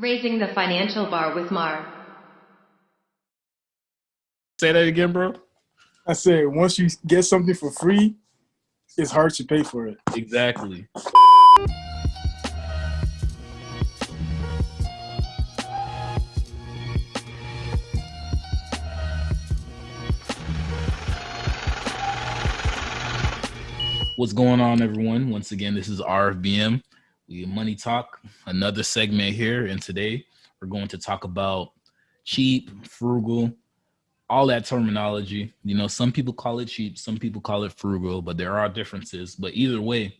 Raising the financial bar with Mar. Say that again, bro. I said, once you get something for free, it's hard to pay for it. Exactly. What's going on, everyone? Once again, this is RFBM. We Money Talk, another segment here. And today we're going to talk about cheap, frugal, all that terminology. You know, some people call it cheap, some people call it frugal, but there are differences. But either way,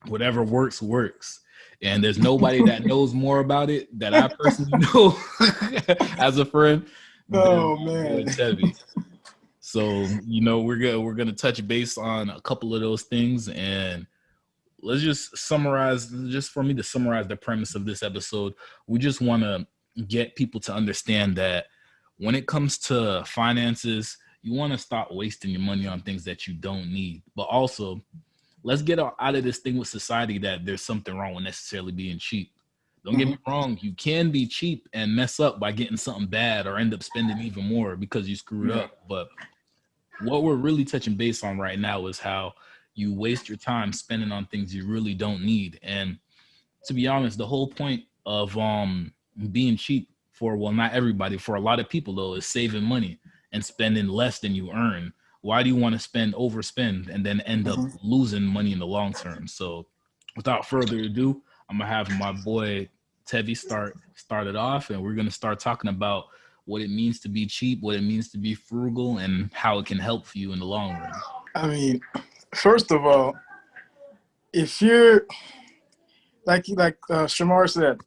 whatever works, works. And there's nobody that knows more about it that I personally know as a friend. Oh, man. Tevy. So, you know, we're gonna touch base on a couple of those things, and let's just summarize. Just for me to summarize the premise of this episode, we just want to get people to understand that when it comes to finances, you want to stop wasting your money on things that you don't need. But also, let's get out of this thing with society that there's something wrong with necessarily being cheap. Don't get me wrong, you can be cheap and mess up by getting something bad or end up spending even more because you screwed up. But what we're really touching base on right now is how you waste your time spending on things you really don't need. And to be honest, the whole point of being cheap for, well, not everybody, for a lot of people though, is saving money and spending less than you earn. Why do you want to overspend and then end up losing money in the long term? So without further ado, I'm gonna have my boy Tevy start it off, and we're gonna start talking about what it means to be cheap, what it means to be frugal, and how it can help for you in the long run. I mean, first of all, if you're like Shamar said,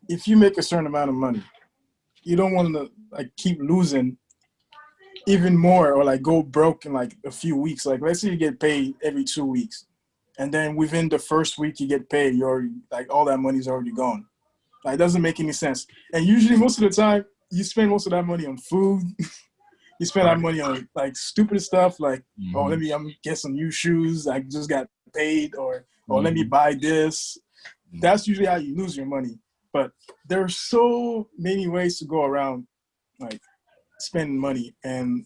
if you make a certain amount of money, you don't want to like keep losing even more or like go broke in like a few weeks. Like let's say you get paid every 2 weeks, and then within the first week you get paid, you're already, like all that money's already gone. Like it doesn't make any sense. And usually most of the time you spend most of that money on food. You spend that money on like stupid stuff like, oh, let me get some new shoes. I just got paid, or let me buy this. That's usually how you lose your money. But there are so many ways to go around like spending money and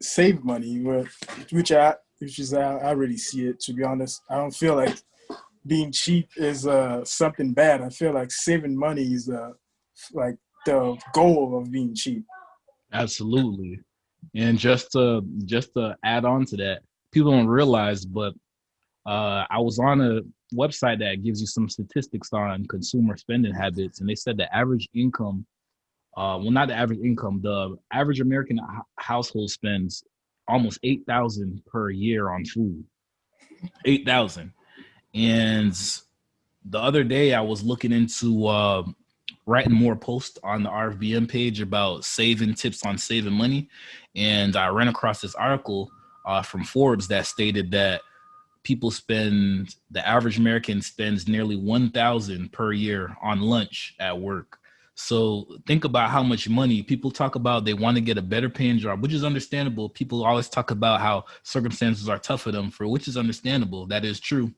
save money, which is how I really see it, to be honest. I don't feel like being cheap is something bad. I feel like saving money is like the goal of being cheap. Absolutely. And just to add on to that, people don't realize, but I was on a website that gives you some statistics on consumer spending habits, and they said the average income, not the average income, the average American household spends almost $8,000 per year on food. $8,000. And the other day I was looking into writing more posts on the RFBM page about saving tips on saving money. And I ran across this article from Forbes that stated that the average American spends nearly $1,000 per year on lunch at work. So think about how much money people talk about. They want to get a better paying job, which is understandable. People always talk about how circumstances are tough for them, which is understandable. That is true.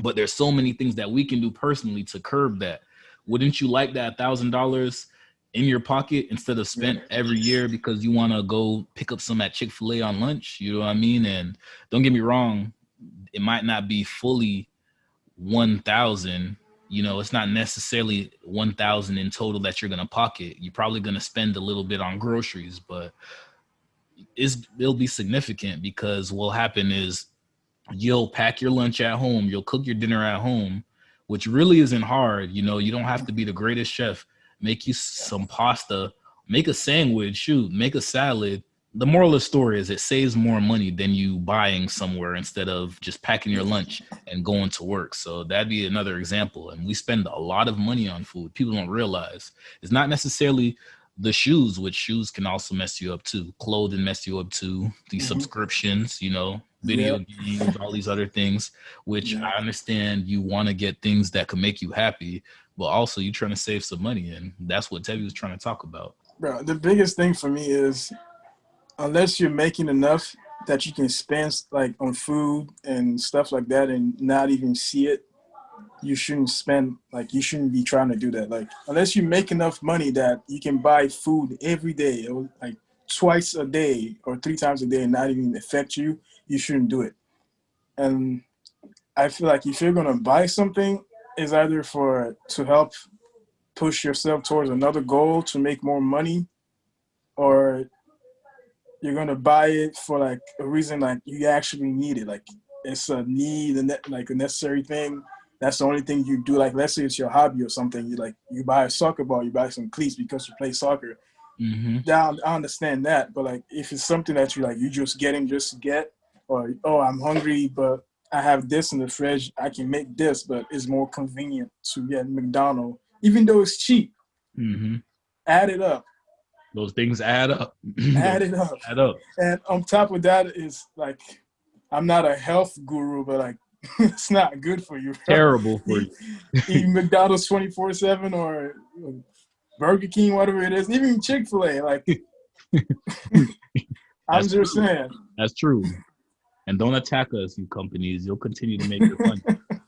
But there's so many things that we can do personally to curb that. Wouldn't you like that $1,000 in your pocket instead of spent every year because you want to go pick up some at Chick-fil-A on lunch? You know what I mean? And don't get me wrong, it might not be fully 1,000. You know, it's not necessarily 1,000 in total that you're going to pocket. You're probably going to spend a little bit on groceries, but it'll be significant because what'll happen is you'll pack your lunch at home, you'll cook your dinner at home, which really isn't hard. You know, you don't have to be the greatest chef. Make you some pasta, make a sandwich, make a salad. The moral of the story is it saves more money than you buying somewhere instead of just packing your lunch and going to work. So that'd be another example. And we spend a lot of money on food. People don't realize it's not necessarily the shoes, which shoes can also mess you up too. Clothing mess you up too. These subscriptions, you know, video games, all these other things, which I understand you want to get things that can make you happy, but also you're trying to save some money. And that's what Tevy was trying to talk about. Bro, the biggest thing for me is unless you're making enough that you can spend like on food and stuff like that and not even see it, you shouldn't spend, like, you shouldn't be trying to do that. Like, unless you make enough money that you can buy food every day, or like twice a day or 3 times a day and not even affect you, you shouldn't do it. And I feel like if you're gonna buy something, it's either to help push yourself towards another goal to make more money, or you're gonna buy it for like a reason, like you actually need it, like it's a need and like a necessary thing. That's the only thing you do. Like, let's say it's your hobby or something. You buy a soccer ball, you buy some cleats because you play soccer. Mm-hmm. Now I understand that, but like if it's something that you just to get, or oh, I'm hungry, but I have this in the fridge, I can make this, but it's more convenient to get McDonald's, even though it's cheap. Mm-hmm. Add it up. Those things add up. Add it up. Add up. And on top of that is like, I'm not a health guru, but like it's not good for you. Bro. Terrible for you. Eat McDonald's 24/7 or Burger King, whatever it is, even Chick-fil-A. Like, I'm just saying. That's true. And don't attack us, you companies. You'll continue to make your money.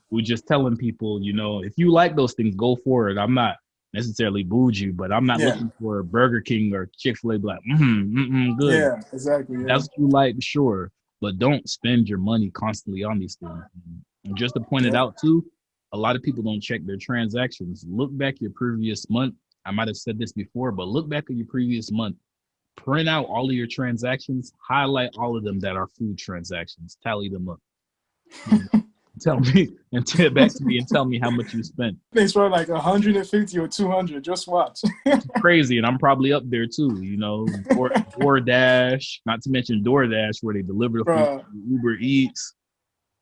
We're just telling people, if you like those things, go for it. I'm not necessarily bougie, but I'm not looking for Burger King or Chick-fil-A like, good. Yeah, exactly. Yeah. That's what you like, sure. But don't spend your money constantly on these things. And just to point it out too, a lot of people don't check their transactions. Look back your previous month. I might have said this before, but look back at your previous month. Print out all of your transactions, highlight all of them that are food transactions, tally them up. Tell me and tell back to me and tell me how much you spent. Things for like 150 or 200. Just watch. Crazy, and I'm probably up there too. DoorDash, not to mention DoorDash, where they deliver the food, Uber Eats.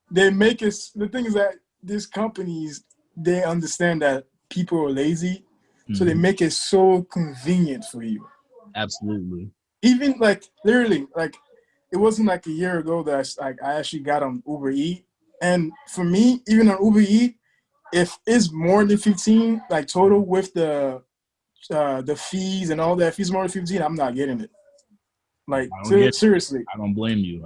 They make it. The thing is that these companies, they understand that people are lazy, so they make it so convenient for you. Absolutely. Even like literally, like it wasn't like a year ago that I actually got on Uber Eats. And for me, even on Uber Eats, if it's more than 15, like total with the fees and all that, if it's more than 15, I'm not getting it. Like seriously. I don't blame you.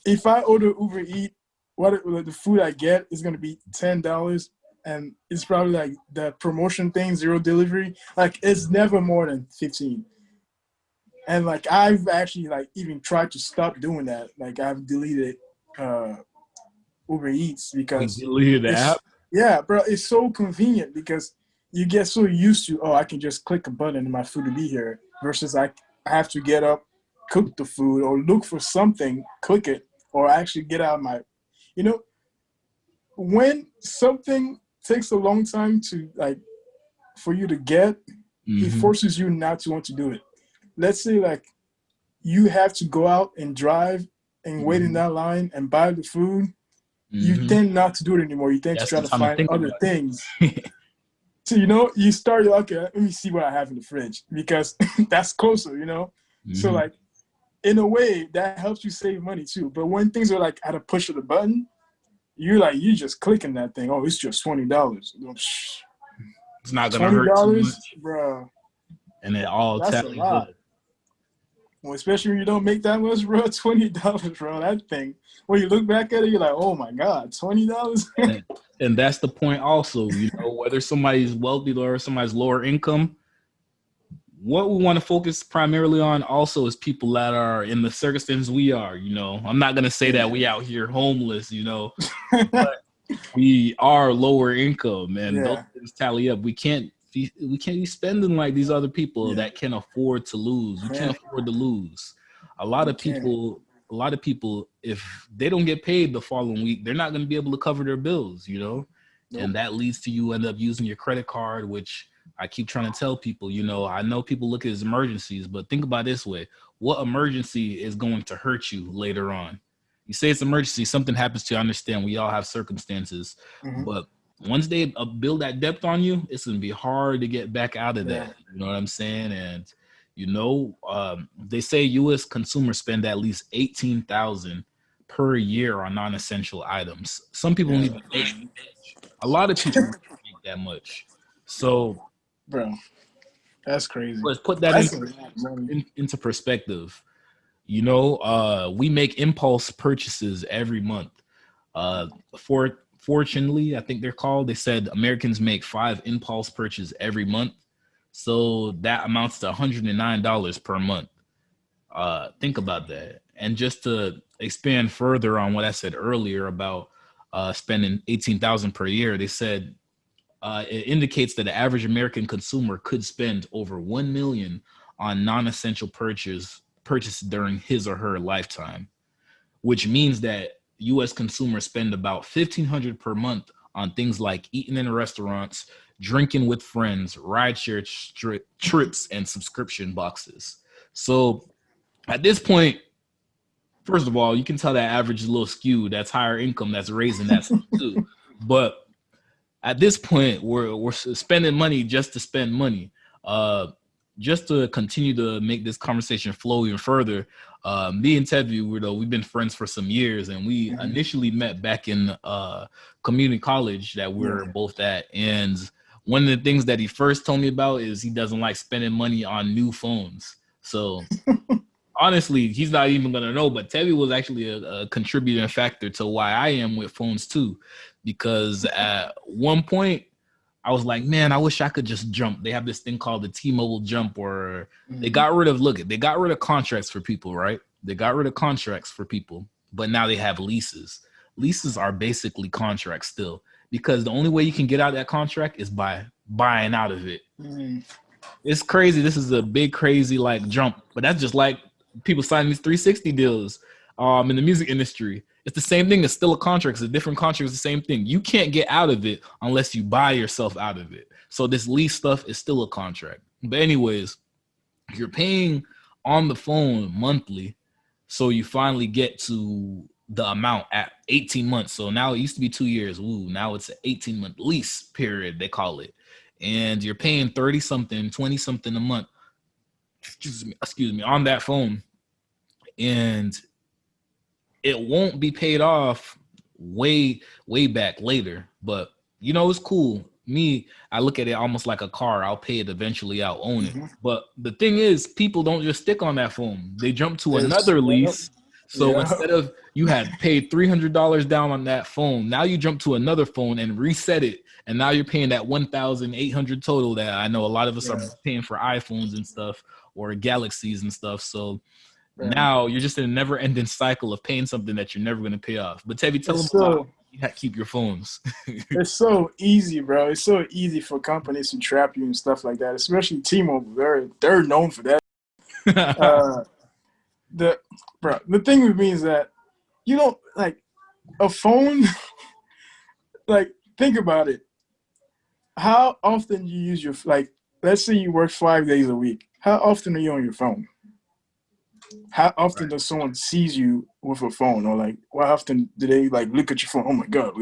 If I order Uber Eats, the food I get is gonna be $10, and it's probably like the promotion thing, 0 delivery. Like it's never more than 15. And like I've actually like even tried to stop doing that. Like I've deleted Uber Eats because deleted the app. Yeah, bro, it's so convenient because you get so used to, I can just click a button and my food will be here, versus I have to get up, cook the food, or look for something, click it, or actually get out of my, when something takes a long time to like for you to get, it forces you not to want to do it. Let's say like you have to go out and drive and wait in that line and buy the food. You tend not to do it anymore. You tend to try to find other things. So, you start, okay, let me see what I have in the fridge because that's closer, So, like, in a way, that helps you save money too. But when things are like at a push of the button, you just clicking that thing. Oh, it's just $20. It's not going to hurt too much. Bro. And it all tallies up. Well, especially when you don't make that much, bro. $20, bro. That thing. When you look back at it, you're like, oh my God, $20. And that's the point also, whether somebody's wealthy or somebody's lower income, what we want to focus primarily on also is people that are in the circumstances we are, I'm not going to say that we out here homeless, but we are lower income and those things tally up. We can't be spending like these other people that can afford to lose. We can't afford to lose. A lot of people, if they don't get paid the following week, they're not going to be able to cover their bills, Nope. And that leads to you end up using your credit card, which I keep trying to tell people, I know people look at it as emergencies, but think about it this way. What emergency is going to hurt you later on? You say it's emergency, something happens to you. I understand we all have circumstances, but once they build that debt on you, it's going to be hard to get back out of that. You know what I'm saying? And, they say U.S. consumers spend at least $18,000 per year on non-essential items. Some people don't even make that much. A lot of people don't make that much. So, bro, that's crazy. Let's put that into perspective. We make impulse purchases every month. For Fortunately, I think they're called. They said Americans make 5 impulse purchases every month. So that amounts to $109 per month. Think about that. And just to expand further on what I said earlier about spending $18,000 per year, they said it indicates that the average American consumer could spend over $1 million on non-essential purchase during his or her lifetime, which means that U.S. consumers spend about $1,500 per month on things like eating in restaurants, drinking with friends, rideshare trips, and subscription boxes. So at this point, first of all, you can tell that average is a little skewed. That's higher income. That's raising that stuff too. But at this point, we're spending money just to spend money. Just to continue to make this conversation flow even further, me and Ted, we've been friends for some years, and we initially met back in community college that we're both at. And one of the things that he first told me about is he doesn't like spending money on new phones. So honestly, he's not even going to know, but Tevy was actually a contributing factor to why I am with phones too. Because at one point, I was like, man, I wish I could just jump. They have this thing called the T-Mobile jump where they got rid of contracts for people, right? They got rid of contracts for people, but now they have leases. Leases are basically contracts still, because the only way you can get out of that contract is by buying out of it. It's crazy. This is a big, crazy like jump, but that's just like people signing these 360 deals in the music industry. It's the same thing. It's still a contract. It's a different contract. It's the same thing. You can't get out of it unless you buy yourself out of it. So this lease stuff is still a contract. But anyways, you're paying on the phone monthly. So you finally get to the amount at 18 months. So now it used to be 2 years. Ooh, now it's an 18-month lease period, they call it. And you're paying 30 something, 20 something a month. Excuse me, on that phone. And it won't be paid off way back later, but it's cool. Me, I look at it almost like a car. I'll pay it eventually. I'll own it. But the thing is, people don't just stick on that phone. They jump to another lease. So instead of you had paid $300 down on that phone, now you jump to another phone and reset it, and now you're paying that $1,800 total that I know a lot of us are paying for iPhones and stuff or Galaxies and stuff. So now you're just in a never-ending cycle of paying something that you're never going to pay off. But Tevy, tell them about you have to keep your phones. It's so easy, bro. It's so easy for companies to trap you and stuff like that, especially T-Mobile. They're known for that. The thing with me is that you don't like a phone. Like, think about it. How often you use your let's say you work 5 days a week. How often are you on your phone? How often does someone sees you with a phone, or like, how often do they like look at your phone? Oh my God,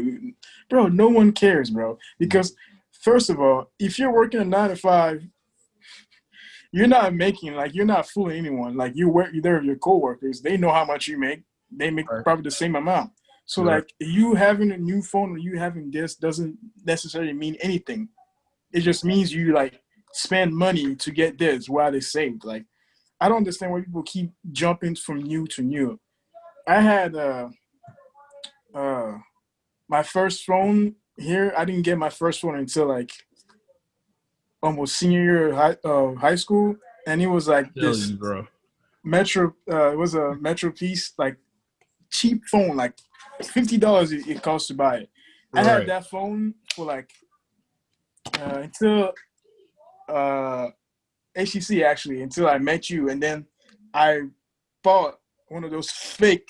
bro, no one cares, bro. Because first of all, if you're working a 9 to 5, you're not you're not fooling anyone. Like you're there with your coworkers. They know how much you make. They make probably the same amount. So like you having a new phone or you having this doesn't necessarily mean anything. It just means you like spend money to get this while they saved. Like, I don't understand why people keep jumping from new to new. I had my first phone here. I didn't get my first phone until like almost senior year of high school, and it was like this Metro. It was a Metro piece, like cheap phone, like $50 it cost to buy it. I had that phone for like until HTC actually, until I met you, and then I bought one of those fake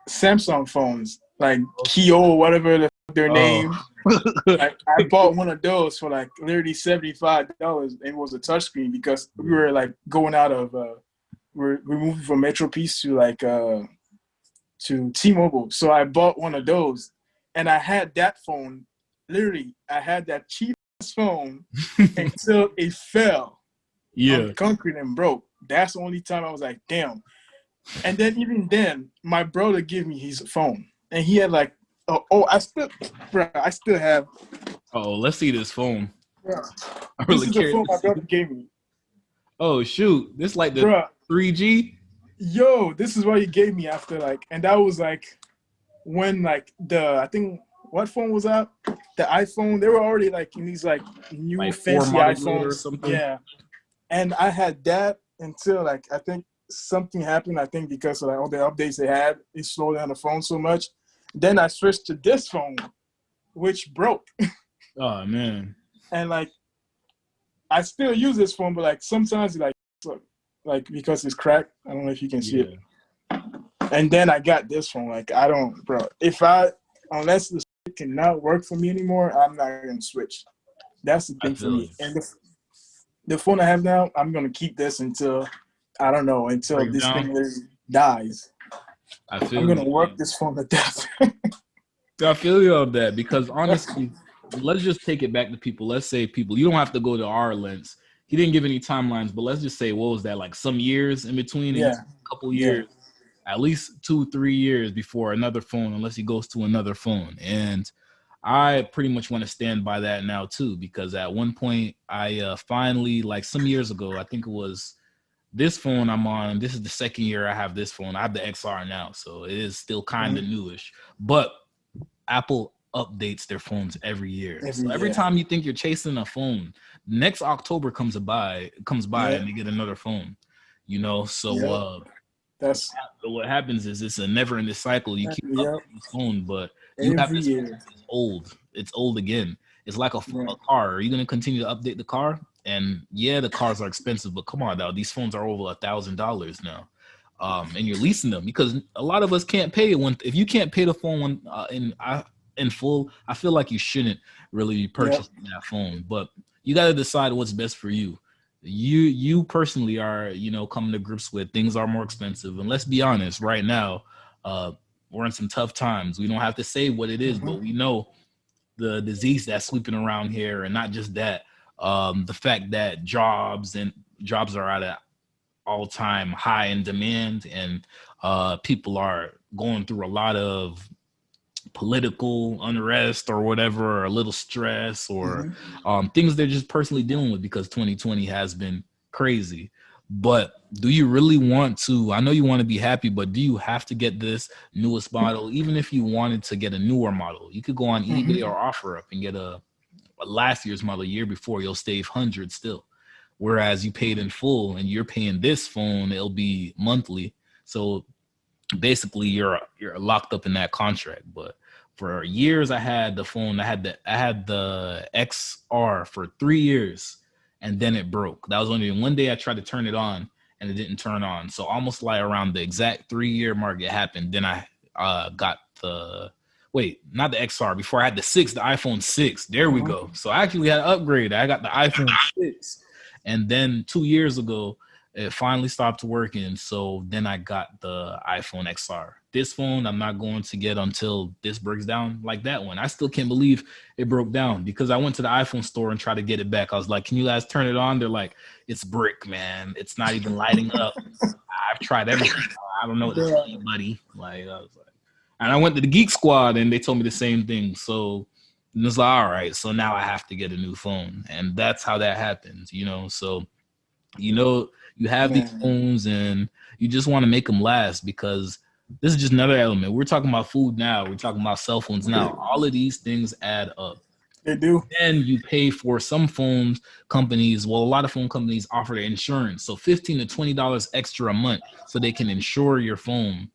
Samsung phones, like Kyo, whatever their name. I bought one of those for like literally $75. It was a touchscreen because we were like going out of we're moving from Metro Piece to like to T-Mobile. So I bought one of those, and I had that phone. Literally, I had that cheap phone until it fell on the concrete and broke. That's the only time I was like, damn. And then even then, my brother gave me his phone, and he had like, I still have. Oh, let's see this phone. Yeah. I really this is the phone my brother gave me. Oh shoot, this like the 3G. Yo, this is what he gave me after like, and that was like when like I think what phone was that? The iPhone. They were already like in these like new Like 4 fancy models later or iPhones. something. Yeah, and I had that until like I think something happened. I think because of like all the updates they had, it slowed down the phone so much. Then I switched to this phone, which broke. Oh man. And like I still use this phone, but like sometimes like because it's cracked. I don't know if you can see it. And then I got this phone. Like I don't, bro. Unless the shit cannot work for me anymore, I'm not gonna switch. That's the thing for me. And the phone I have now, I'm gonna keep this until I don't know until this thing literally dies. I'm gonna work this phone to death. I feel you on that because honestly, let's just take it back to people. Let's say people, you don't have to go to our lens. He didn't give any timelines, but let's just say, what was that, like some years in between? Yeah. A couple years, at least 2-3 years before another phone, unless he goes to another phone. And I pretty much want to stand by that now too, because at one point I finally, like some years ago, I think it was this phone I'm on. This is the second year I have this phone. I have the XR now, so it is still kind of newish. But Apple updates their phones every year. Every time you think you're chasing a phone, next October comes by and they get another phone. You know, so that's what happens is it's a never-ending cycle. You keep updating the phone, but you have this year. phone, it's old. It's old again. It's like a car. Are you going to continue to update the car? And yeah, the cars are expensive, but come on now, these phones are over $1,000 now. And you're leasing them because a lot of us can't pay if you can't pay the phone in full, I feel like you shouldn't really be purchasing that phone. But you got to decide what's best for you. You personally are, you know, coming to grips with things are more expensive. And let's be honest, right now, we're in some tough times. We don't have to say what it is, but we know the disease that's sweeping around here, and not just that. The fact that jobs are at an all-time high in demand, and people are going through a lot of political unrest or whatever, or a little stress, or things they're just personally dealing with because 2020 has been crazy. But do you really want to? I know you want to be happy, but do you have to get this newest model? Even if you wanted to get a newer model, you could go on eBay or OfferUp and get a last year's model, a year before. You'll save hundreds still. Whereas you paid in full and you're paying this phone, it'll be monthly. So basically you're locked up in that contract. But for years I had the phone, I had the XR for 3 years, and then it broke. That was only one day I tried to turn it on and it didn't turn on. So almost like around the exact 3-year mark it happened. Then I got not the XR. Before I had the iPhone 6. There we go. So I actually had an upgrade. I got the iPhone 6. And then 2 years ago, it finally stopped working. So then I got the iPhone XR. This phone I'm not going to get until this breaks down like that one. I still can't believe it broke down because I went to the iPhone store and tried to get it back. I was like, can you guys turn it on? They're like, it's brick, man. It's not even lighting up. I've tried everything. I don't know what to tell you, buddy. Like, I was like, and I went to the Geek Squad and they told me the same thing. So it was like, all right, so now I have to get a new phone. And that's how that happens, you know? So, you know, you have these phones and you just want to make them last because this is just another element. We're talking about food now. We're talking about cell phones now. All of these things add up. They do. Then you pay for some phone companies. Well, a lot of phone companies offer their insurance. So $15 to $20 extra a month so they can insure your phone.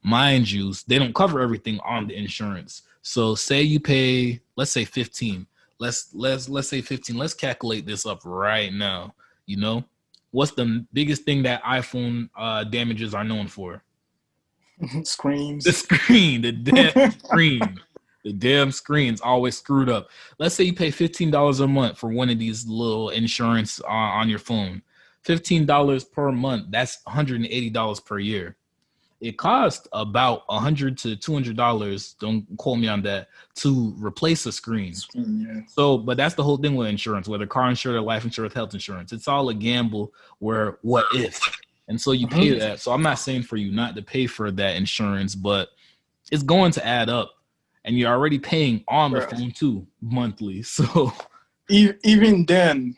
Mind you, they don't cover everything on the insurance. So say you pay, let's say 15. Let's say 15. Let's calculate this up right now. You know, what's the biggest thing that iPhone damages are known for? Screens. The screen, the damn screen. The damn screen's always screwed up. Let's say you pay $15 a month for one of these little insurance on your phone. $15 per month. That's $180 per year. It costs about $100 to $200. Don't quote me on that, to replace a screen. So, but that's the whole thing with insurance, whether car insurance, life insurance, health insurance. It's all a gamble where what if? And so you pay that. So I'm not saying for you not to pay for that insurance, but it's going to add up. And you're already paying on the phone too monthly. So even then,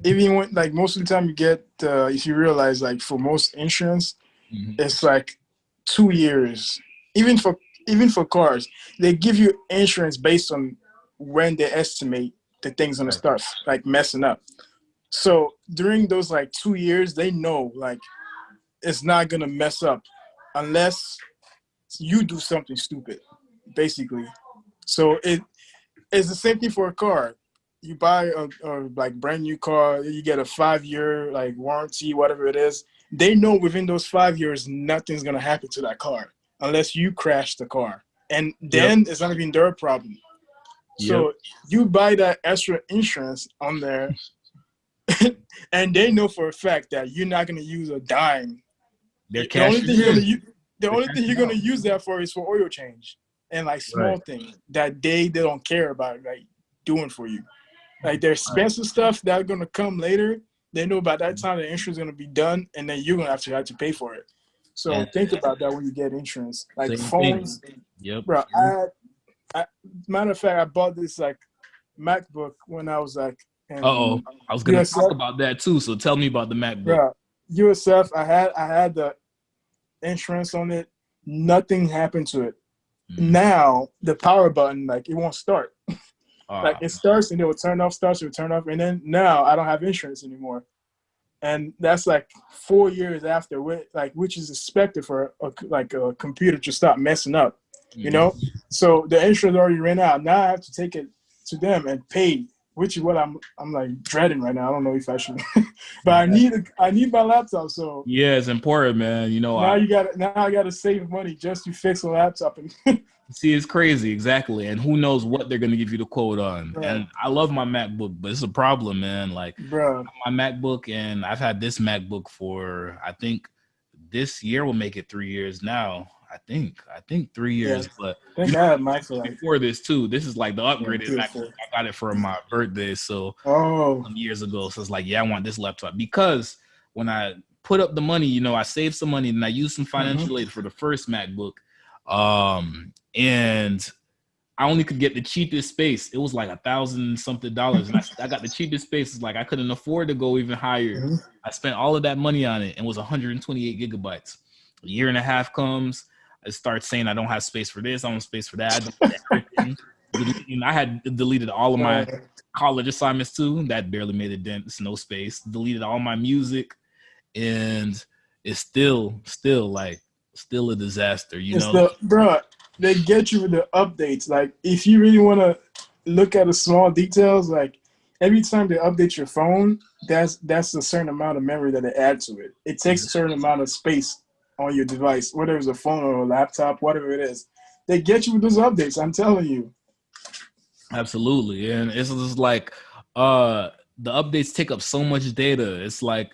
even when, like most of the time you get, if you realize like for most insurance, it's like 2 years. Even for cars, they give you insurance based on when they estimate the thing's gonna start like messing up. So during those like 2 years, they know like it's not gonna mess up unless you do something stupid, basically. So it's the same thing for a car. You buy a like brand new car, you get a 5-year like warranty, whatever it is. They know within those 5 years nothing's gonna happen to that car unless you crash the car, and then it's not even their problem. So you buy that extra insurance on there, and they know for a fact that you're not gonna use a dime. They're The only thing cashing you're gonna out. use that for is for oil change and like small things that they don't care about like doing for you. Like their expensive stuff that's gonna come later, they know by that time the insurance is gonna be done, and then you're gonna have to pay for it. So think about that when you get insurance. Like phones, bro. Matter of fact, I bought this like MacBook when I was like in I was gonna USF. talk about that too. So tell me about the MacBook. Bro, USF, I had the insurance on it. Nothing happened to it. Now the power button, like it won't start. Like it starts and it will turn off, starts, it will turn off, and then now I don't have insurance anymore. And that's like 4 years after, which is expected for a computer to stop messing up, you know. So the insurance already ran out. Now I have to take it to them and pay, which is what I'm like dreading right now. I don't know if I should, but I need my laptop. So yeah, it's important, man. You know, now I gotta save money just to fix a laptop. And see, it's crazy, exactly. And who knows what they're gonna give you the quote on. Bro. And I love my MacBook, but it's a problem, man. Like, bro, my MacBook, and I've had this MacBook for, I think this year will make it 3 years now. I think 3 years, but I think I had mine for like before this too. This is like the upgraded MacBook. I got it for my birthday, so some years ago. So it's like, I want this laptop, because when I put up the money, you know, I saved some money and I used some financial aid for the first MacBook. And I only could get the cheapest space. It was like $1,000 something, and I got the cheapest space. It's like I couldn't afford to go even higher. I spent all of that money on it, and it was 128 gigabytes. A year and a half comes, I start saying I don't have space for this, I don't have space for that. I had deleted all of my college assignments too. That barely made a dent. It's no space. Deleted all my music, and it's still a disaster. You know, bro. They get you with the updates. Like if you really want to look at the small details, like every time they update your phone, that's a certain amount of memory that they add to it. It takes a certain amount of space on your device, whether it's a phone or a laptop, whatever it is. They get you with those updates. I'm telling you. Absolutely, and it's just like the updates take up so much data. It's like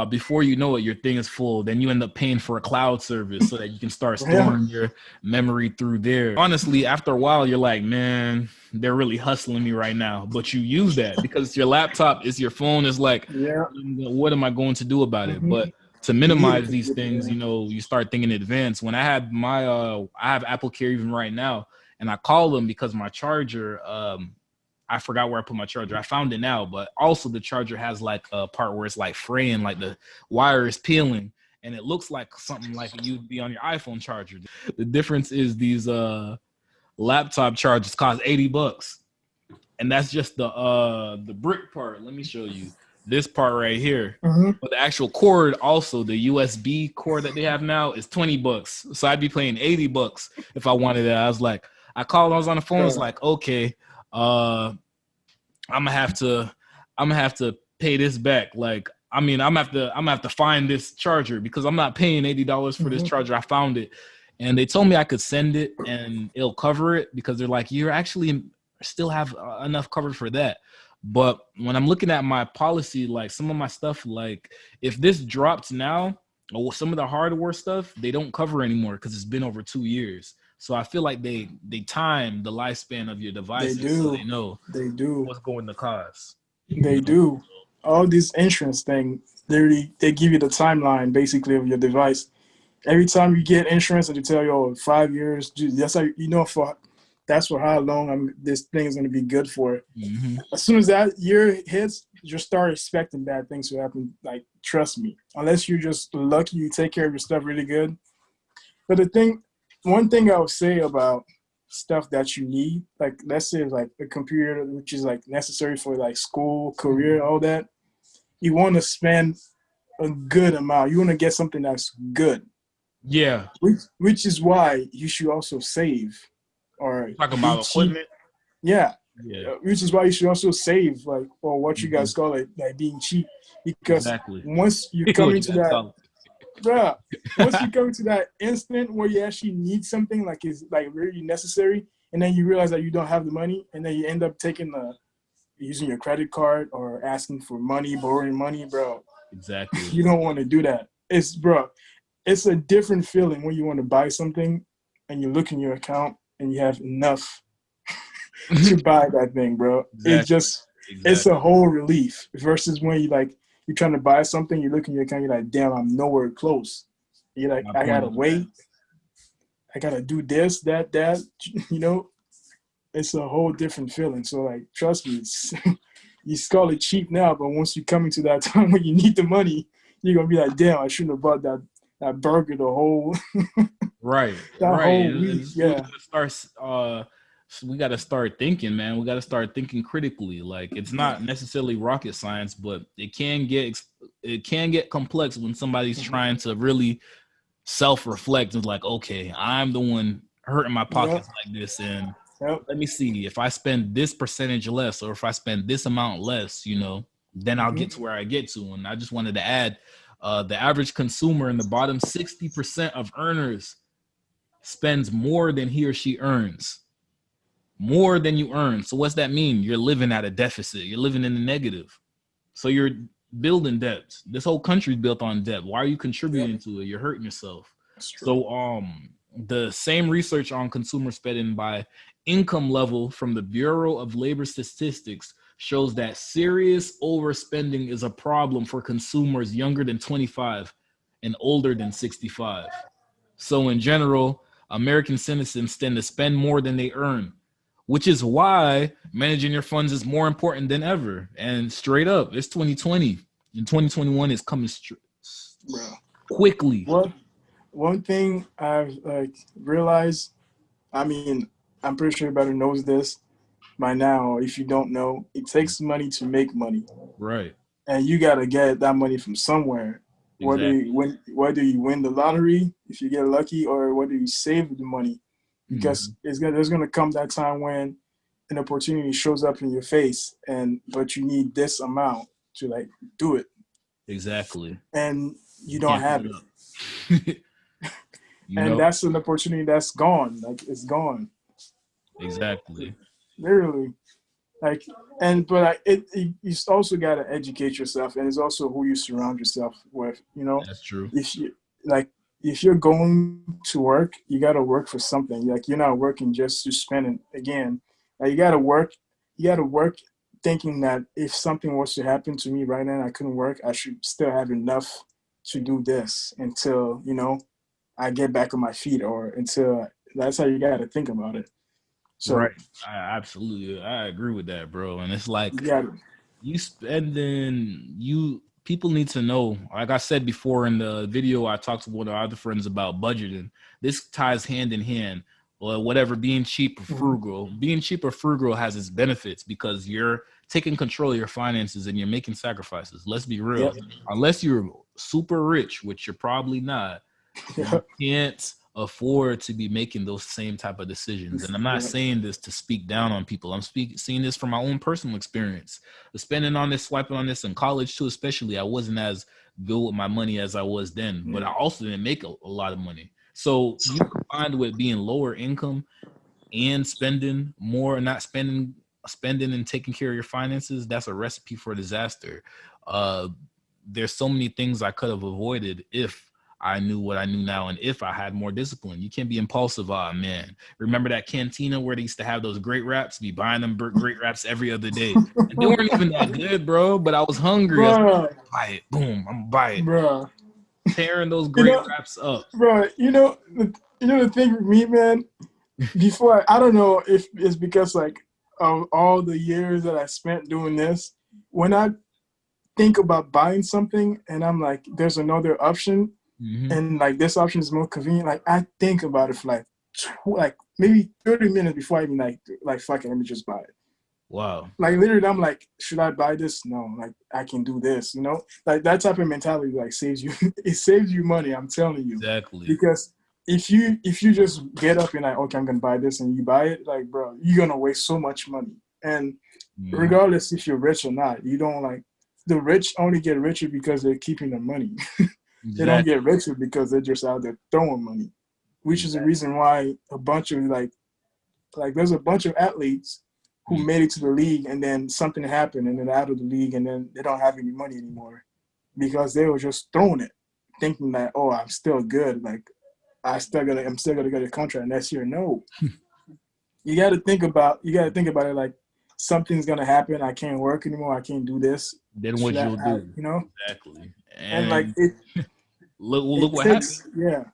before you know it, your thing is full. Then you end up paying for a cloud service so that you can start storing your memory through there. Honestly, after a while, you're like, man, they're really hustling me right now. But you use that because it's your laptop, it's your phone. Is like, what am I going to do about it? But to minimize these things, you know, you start thinking in advance. When I had my, I have Apple Care even right now, and I call them because my charger, I forgot where I put my charger. I found it now, but also the charger has like a part where it's like fraying, like the wire is peeling, and it looks like something like you'd be on your iPhone charger. The difference is these laptop chargers cost $80, and that's just the brick part. Let me show you this part right here. But the actual cord, also the USB cord that they have now, is $20. So I'd be paying $80 if I wanted that. I was like, I called, I was on the phone. I was like, okay. I'm gonna have to pay this back. Like, I mean, I'm gonna have to find this charger because I'm not paying $80 for this charger. I found it, and they told me I could send it and it'll cover it because they're like, you actually still have enough coverage for that. But when I'm looking at my policy, like some of my stuff, like if this drops now, or some of the hardware stuff, they don't cover anymore because it's been over 2 years. So I feel like they time the lifespan of your devices. They do. So they know what's going to cost. They do. All these insurance thing, they give you the timeline basically of your device. Every time you get insurance, and they tell you, 5 years. That's how you know that's for how long this thing is going to be good for. As soon as that year hits, just start expecting bad things to happen. Like, trust me, unless you're just lucky, you take care of your stuff really good. But one thing I would say about stuff that you need, like let's say like a computer, which is like necessary for like school, career, all that, you want to spend a good amount. You want to get something that's good. Yeah. Which is why you should also save or Talking be about cheap. equipment. Yeah. Yeah. Which is why you should also save, like, or what you guys call it, like being cheap. Because once you come into that, bruh, once you come to that instant where you actually need something like is like really necessary, and then you realize that you don't have the money, and then you end up using your credit card or asking for money, borrowing money, bro. Exactly. You don't want to do that. It's a different feeling when you want to buy something and you look in your account and you have enough to buy that thing, bro. Exactly. It's a whole relief versus when you're trying to buy something, you look in your account, you're like, damn, I'm nowhere close. You're like, I gotta wait. I gotta do this, that, you know. It's a whole different feeling. So like, trust me, you call it cheap now, but once you come into that time when you need the money, you're gonna be like, damn, I shouldn't have bought that burger the whole whole week. Yeah. We got to start thinking, man. We got to start thinking critically. Like, it's not necessarily rocket science, but it can get complex when somebody's trying to really self-reflect and like, okay, I'm the one hurting my pockets like this, and let me see, if I spend this percentage less, or if I spend this amount less, then I'll get to where I get to. And I just wanted to add, the average consumer in the bottom 60% of earners spends more than he or she earns. More than you earn. So what's that mean? You're living at a deficit. You're living in the negative. So you're building debts. This whole country's built on debt. Why are you contributing to it? You're hurting yourself. So the same research on consumer spending by income level from the Bureau of Labor Statistics shows that serious overspending is a problem for consumers younger than 25 and older than 65. So in general, American citizens tend to spend more than they earn, which is why managing your funds is more important than ever. And straight up, it's 2020 and 2021 is coming quickly. One thing I've realized, I mean, I'm pretty sure everybody knows this by now. If you don't know, it takes money to make money. Right. And you got to get that money from somewhere. Exactly. Whether you win the lottery, if you get lucky, or whether you save the money. Because there's going to come that time when an opportunity shows up in your face, but you need this amount to like do it. Exactly. And you don't have it. That's an opportunity that's gone. Like, it's gone. Exactly. Literally. You also got to educate yourself, and it's also who you surround yourself with, That's true. If you're going to work, you got to work for something. Like, you're not working just to spend it again. Like, you got to work thinking that if something was to happen to me right now and I couldn't work, I should still have enough to do this until, I get back on my feet, or until that's how you got to think about it. So, right. I agree with that, bro. And it's like, people need to know, like I said before in the video, I talked to one of our other friends about budgeting. This ties hand in hand. Or whatever, being cheap or frugal. Being cheap or frugal has its benefits because you're taking control of your finances and you're making sacrifices. Let's be real. Unless you're super rich, which you're probably not, you can't afford to be making those same type of decisions. And I'm not saying this to speak down on people. I'm seeing this from my own personal experience. Spending on this, swiping on this in college too, especially, I wasn't as good with my money as I was then, but I also didn't make a lot of money. So you combined with being lower income and spending more, not spending and taking care of your finances, that's a recipe for disaster. There's so many things I could have avoided if I knew what I knew now, and if I had more discipline. You can't be impulsive. Man, remember that cantina where they used to have those great wraps? Be buying them great wraps every other day, and they weren't even that good, bro. But I was hungry. I was like, buy it, boom, I'm buy it, bro. Tearing those great wraps up, bro. The thing with me, man. Before, I don't know if it's because like of all the years that I spent doing this. When I think about buying something and I'm like, there's another option, Mm-hmm. and like this option is more convenient. Like I think about it for like maybe 30 minutes before I even like fuck it, let me just buy it. Wow. Like literally, I'm like, should I buy this? No, like I can do this. You know, like that type of mentality like saves you. It saves you money. I'm telling you. Exactly. Because if you just get up and like, okay, I'm gonna buy this, and you buy it, like, bro, you're gonna waste so much money. And regardless if you're rich or not, you don't like the rich only get richer because they're keeping the money. They don't get richer because they're just out there throwing money, which is the reason why a bunch of like there's a bunch of athletes who made it to the league and then something happened and then out of the league and then they don't have any money anymore because they were just throwing it, thinking that, oh, I'm still good. Like I'm still gonna get a contract next year. No. You gotta think about it like something's gonna happen. I can't work anymore. I can't do this. Then what you'll do. You know? Exactly. And like it look what happened. Yeah.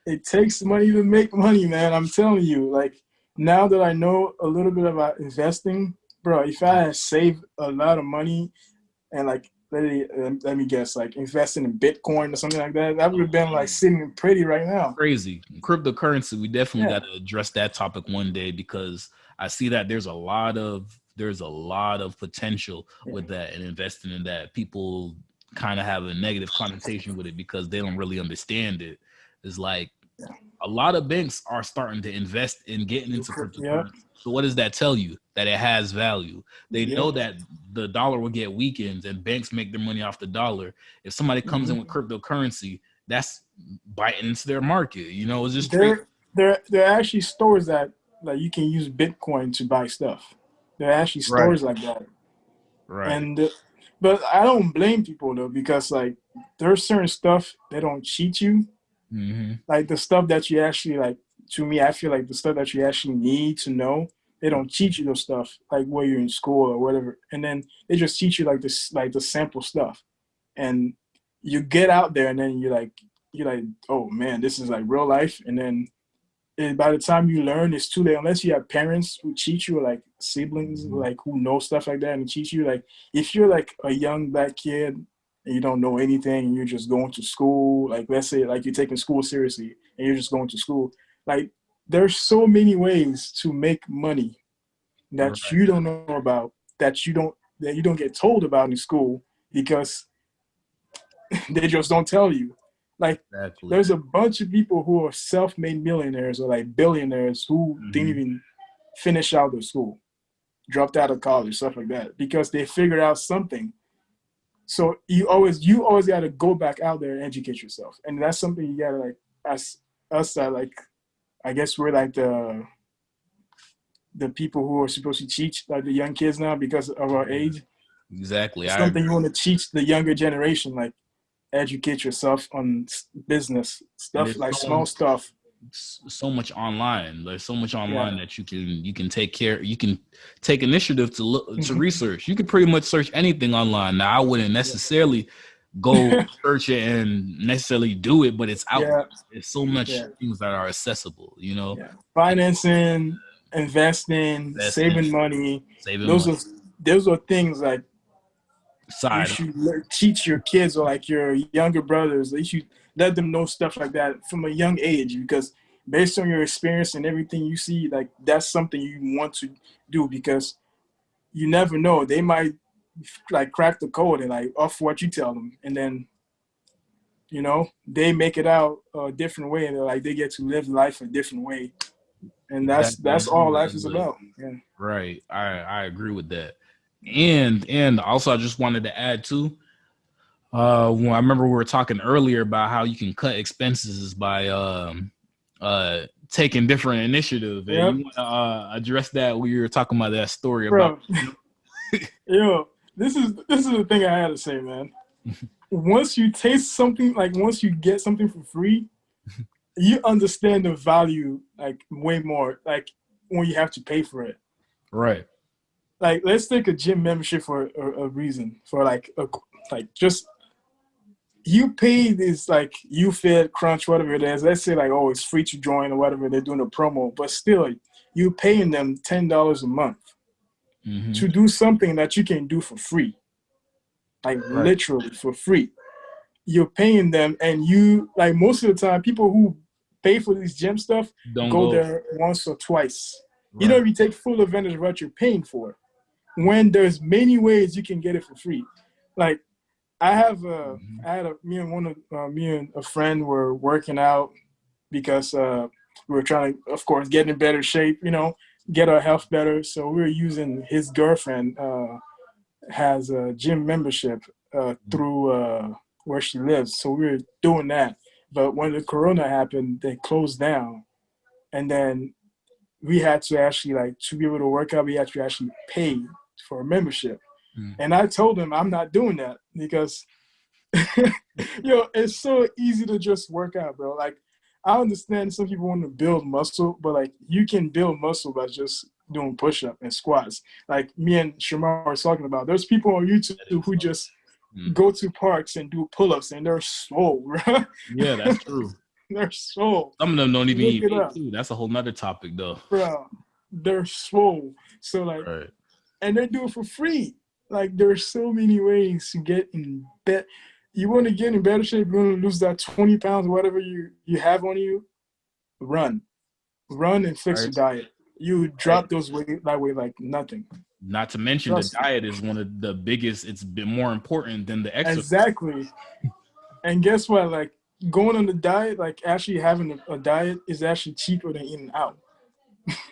It takes money to make money, man. I'm telling you. Like now that I know a little bit about investing, bro, if I had saved a lot of money and like let me guess, like investing in Bitcoin or something like that, that would have been like sitting pretty right now. Crazy. Cryptocurrency, we definitely got to address that topic one day because I see that there's a lot of potential with that and investing in that. People kind of have a negative connotation with it because they don't really understand it. It's like a lot of banks are starting to invest in getting into cryptocurrency. So what does that tell you? That it has value. They know that the dollar will get weakened and banks make their money off the dollar. If somebody comes in with cryptocurrency, that's biting into their market. You know, it's just there are actually stores that like you can use Bitcoin to buy stuff. There are actually stores like that. Right. And but I don't blame people though, because like there's certain stuff they don't cheat you. Like the stuff that you actually like, to me, I feel like the stuff that you actually need to know, they don't teach you those stuff like where you're in school or whatever, and then they just teach you like this, like the sample stuff, and you get out there and then you're like, oh man, this is like real life, and then by the time you learn, it's too late unless you have parents who teach you, like siblings like who know stuff like that and teach you. Like if you're like a young black kid and you don't know anything and you're just going to school, like let's say like you're taking school seriously and you're just going to school, like there's so many ways to make money that you don't know about, that you don't get told about in school because they just don't tell you. Like there's a bunch of people who are self-made millionaires or like billionaires who didn't even finish out their school, dropped out of college, stuff like that, because they figured out something. So you always got to go back out there and educate yourself, and that's something you gotta like us that like, I guess we're like the people who are supposed to teach like the young kids now because of our age. Exactly. It's something you want to teach the younger generation, like educate yourself on business stuff, like small stuff. So much online. There's so much online that you can take initiative to look to research. You can pretty much search anything online. Now I wouldn't necessarily go search it and necessarily do it, but it's out there. There's so much things that are accessible, you know. Financing, investing, saving money. Those are things like you should teach your kids or like your younger brothers. You should let them know stuff like that from a young age, because based on your experience and everything you see, like that's something you want to do, because you never know, they might like crack the code and like off what you tell them, and then you know they make it out a different way, and like they get to live life a different way, and that's all life is about. Right. I agree with that. And also I just wanted to add too, when I remember we were talking earlier about how you can cut expenses by taking different initiative, and you want to address that when you were talking about that story about this is the thing I had to say, man. Once you taste something, like once you get something for free, you understand the value like way more, like when you have to pay for it. Right. Like let's take a gym membership for a reason, for like just you pay this like UFit, Crunch, whatever it is. Let's say like, oh, it's free to join or whatever, they're doing a promo, but still you paying them $10 a month to do something that you can do for free. like Right. literally for free. You're paying them, and you like most of the time, people who pay for these gym stuff Don't go go. there once or twice. You Right. don't even take full advantage of what you're paying for. When there's many ways you can get it for free. Like I have me and a friend were working out because we were trying to, of course, get in better shape, get our health better. So we were using his girlfriend has a gym membership through where she lives. So we were doing that. But when the corona happened, they closed down. And then we had to actually, like, to be able to work out, we had to actually pay for a membership. And I told him I'm not doing that because, it's so easy to just work out, bro. Like, I understand some people want to build muscle, but, like, you can build muscle by just doing push-up and squats. Like me and Shamar were talking about. There's people on YouTube who just go to parks and do pull-ups, and they're swole, bro. Yeah, that's true. They're swole. Some of them don't even Look eat it meat up. too. That's a whole nother topic, though. Bro, they're swole. So, like, Right. and they do it for free. Like, there's so many ways to get in better. You want to get in better shape, you want to lose that 20 pounds or whatever you have on you, run and fix your diet. You drop those weight that way like nothing. Not to mention the diet is one of the biggest. It's been more important than the exercise. Exactly. And guess what? Like, going on the diet, like actually having a diet is actually cheaper than eating out.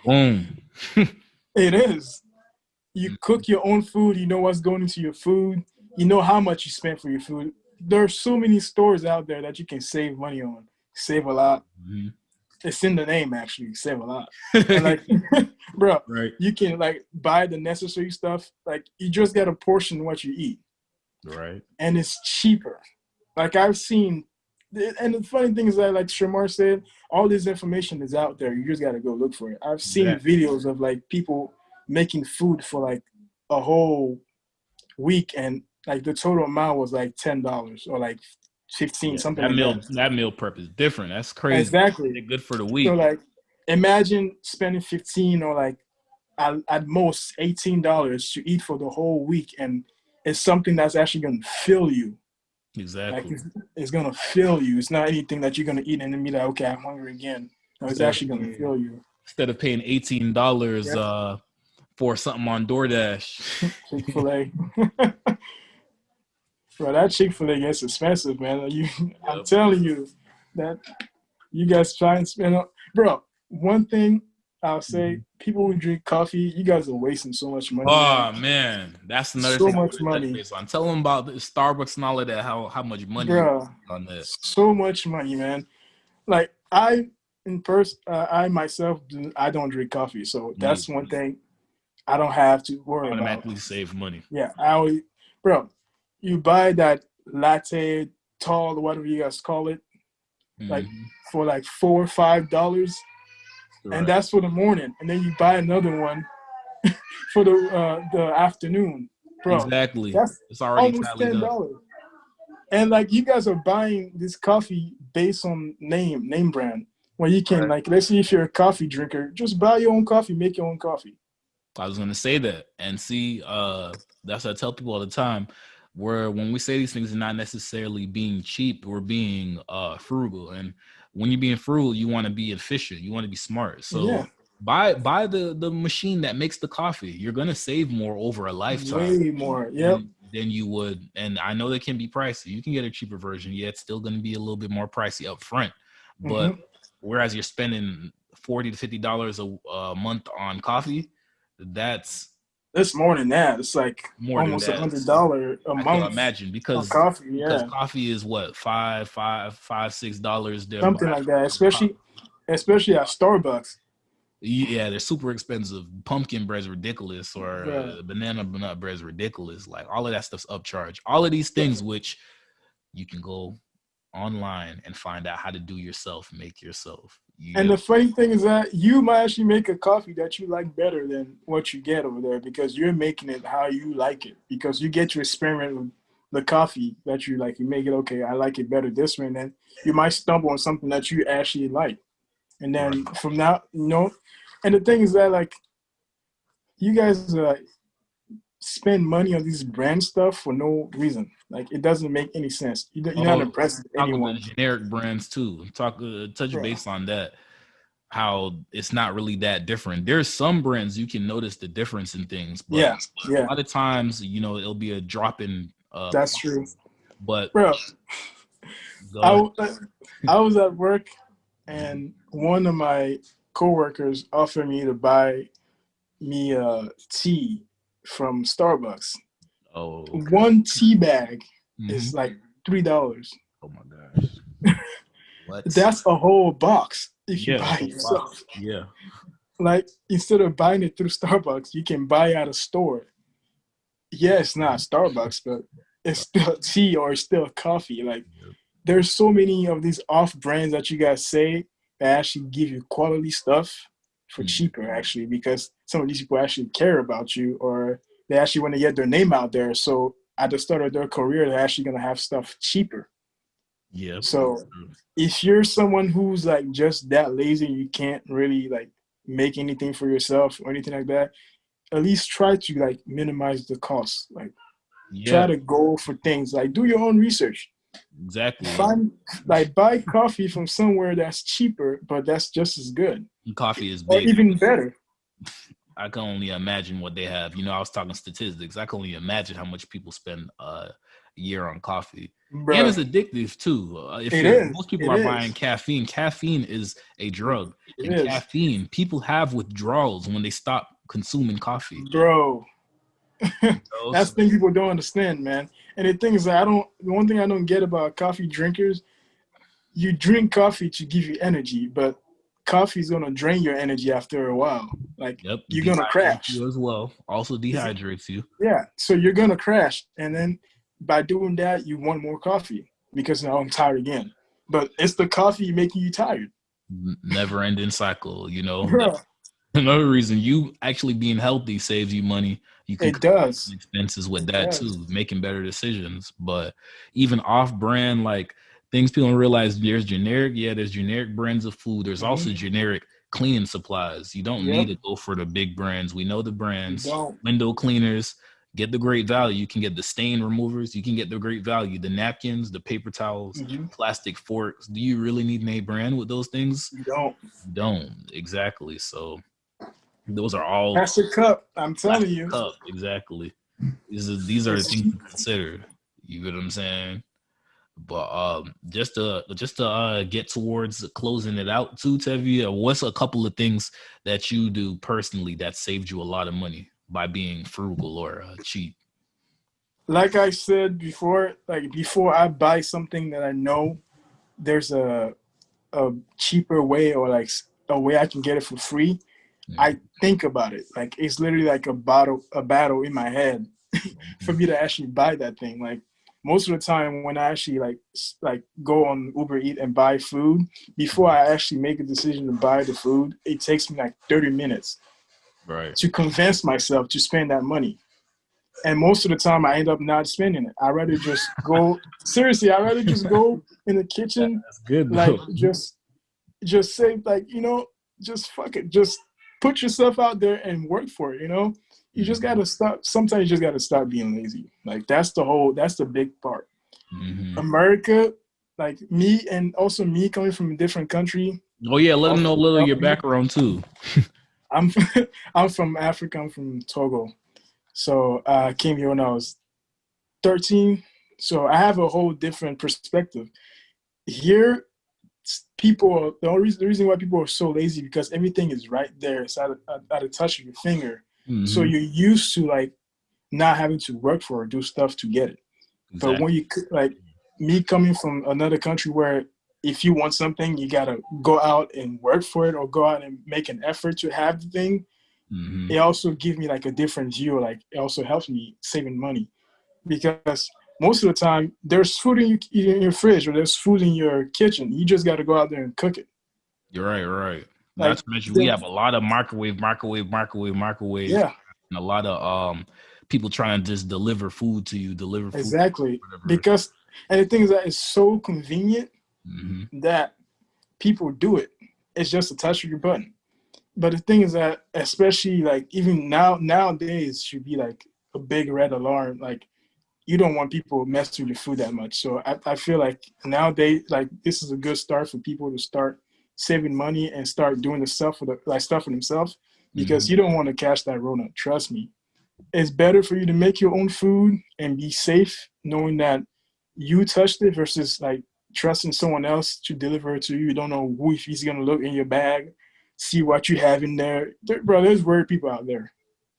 Boom. It is. You cook your own food. You know what's going into your food. You know how much you spend for your food. There are so many stores out there that you can save money on. Save a lot. Mm-hmm. It's in the name, actually. Save a lot. And, like, bro, right. You can, like, buy the necessary stuff. Like, you just got to portion what you eat. Right. And it's cheaper. Like, I've seen, and the funny thing is that, like Shamar said, all this information is out there. You just got to go look for it. I've seen videos of, like, people making food for, like, a whole week, and, like, the total amount was, like, $10 or, like, 15, something like that. That meal prep is different. That's crazy. Exactly. They're good for the week. So, like, imagine spending 15 or, like, at most $18 to eat for the whole week, and it's something that's actually going to fill you. Exactly. Like, it's going to fill you. It's not anything that you're going to eat and then be like, okay, I'm hungry again. No, it's actually going to fill you. Instead of paying $18 for something on DoorDash. Chick-fil-A. Bro, that Chick-fil-A gets expensive, man. I'm telling you that you guys try and spend on. Bro, one thing I'll say, people who drink coffee, you guys are wasting so much money. Oh, man. That's another thing. So much money. I'm telling them about the Starbucks and all of that, how much money on that. So much money, man. Like, I myself, I don't drink coffee. So that's one thing I don't have to worry about. Automatically save money. Yeah. Bro, you buy that latte, tall, whatever you guys call it, like for like $4 or $5, and that's for the morning. And then you buy another one for the afternoon, bro. Exactly. It's already almost $10. And, like, you guys are buying this coffee based on name brand. Where you can, like, let's say if you're a coffee drinker, just buy your own coffee, make your own coffee. I was gonna say that, and see, that's what I tell people all the time. Where when we say these things are not necessarily being cheap, we're being frugal. And when you're being frugal, you want to be efficient. You want to be smart. So buy the machine that makes the coffee. You're gonna save more over a lifetime. Way more, than you would. And I know they can be pricey. You can get a cheaper version. Yeah, it's still gonna be a little bit more pricey up front. But whereas you're spending $40 to $50 a month on coffee, it's more than that. It's like more almost than $100 a month. I can imagine because coffee, because coffee is what $5, $6 there. Something like that, especially at Starbucks. Yeah, they're super expensive. Pumpkin bread is ridiculous, or banana nut bread is ridiculous. Like, all of that stuff's upcharged. All of these things, which you can go online and find out how to do yourself, make yourself. And the funny thing is that you might actually make a coffee that you like better than what you get over there because you're making it how you like it. Because you get to experiment with the coffee that you like. You make it, okay, I like it better this way. And then you might stumble on something that you actually like. And then from now, and the thing is that, like, you guys are, like, spend money on these brand stuff for no reason. Like it doesn't make any sense. You're not impressing Talk about anyone. generic brands too. Touch base on that. How it's not really that different. There's some brands you can notice the difference in things, but Yeah. a lot of times, it'll be a drop in. That's true. But Bro, go ahead. I was at work and one of my coworkers offered me to buy me a tea from Starbucks. Oh, okay. One tea bag is like $3. Oh my gosh. What? That's a whole box if you buy it yourself. Box. Yeah. Like instead of buying it through Starbucks, you can buy at a store. Yeah, it's not Starbucks, but it's still tea or it's still coffee. Like there's so many of these off brands that you guys say that actually give you quality stuff for cheaper, actually, because some of these people actually care about you or they actually want to get their name out there. So at the start of their career, they're actually going to have stuff cheaper. Yeah. So if you're someone who's like just that lazy, you can't really like make anything for yourself or anything like that, at least try to like minimize the cost. Like try to go for things like do your own research. Exactly. Buy coffee from somewhere that's cheaper, but that's just as good. Coffee is big. Or even better. I can only imagine what they have. I was talking statistics. I can only imagine how much people spend a year on coffee. Bruh. And it's addictive too. Most people are buying caffeine. Caffeine is a drug. Caffeine, people have withdrawals when they stop consuming coffee. Bro. That's the thing people don't understand, man. And the thing is that the one thing I don't get about coffee drinkers, you drink coffee to give you energy, but coffee is gonna drain your energy after a while. Like you're gonna crash. You as well. Also dehydrates you. Yeah. So you're gonna crash. And then by doing that, you want more coffee because now I'm tired again. But it's the coffee making you tired. Never ending cycle, Another reason you actually being healthy saves you money. You can cut expenses with that too, making better decisions. But even off-brand, like things people don't realize, there's generic brands of food. There's also generic cleaning supplies. You don't need to go for the big brands. We know the brands. Window cleaners, get the great value. You can get the stain removers. You can get the great value. The napkins, the paper towels, plastic forks. Do you really need an A brand with those things? You don't. Exactly. So those are all plastic cup. I'm telling you. Cup, exactly. These are the things to consider. You get what I'm saying? But just to get towards closing it out too, Tevye, what's a couple of things that you do personally that saved you a lot of money by being frugal or cheap? Like I said before, before I buy something that I know there's a cheaper way or like a way I can get it for free, I think about it. Like it's literally like a battle in my head for me to actually buy that thing. Like most of the time when I actually like go on Uber Eats and buy food, before I actually make a decision to buy the food, it takes me like 30 minutes to convince myself to spend that money. And most of the time I end up not spending it. I'd rather just go seriously, I'd rather just go in the kitchen. That's good, like just say like, just fuck it. Just put yourself out there and work for it, You just gotta stop. Sometimes you just gotta stop being lazy. Like that's the big part. America, like me, and also me coming from a different country. Oh yeah, let them know a little of your background too. I'm from Africa. I'm from Togo. So I came here when I was 13. So I have a whole different perspective. Here, the reason why people are so lazy because everything is right there. It's at a touch of your finger. So you're used to like not having to work for or do stuff to get it. Exactly. But when you like me coming from another country where if you want something, you gotta go out and work for it or go out and make an effort to have the thing. It also gives me like a different view. Like it also helps me saving money because most of the time there's food in your fridge or there's food in your kitchen. You just got to go out there and cook it. You're right. Not to mention we have a lot of microwave. Yeah. And a lot of people trying to just deliver food to you, Exactly. Because, and the thing is that it's so convenient that people do it. It's just a touch of your button. But the thing is that, especially like even nowadays should be like a big red alarm. Like, you don't want people messing with your food that much. So I feel like nowadays, like, this is a good start for people to start saving money and start doing the stuff stuff for themselves, because you don't want to catch that Rona. Trust me. It's better for you to make your own food and be safe, knowing that you touched it, versus like trusting someone else to deliver it to you. You don't know who, if he's gonna look in your bag, see what you have in there. Bro, there's weird people out there.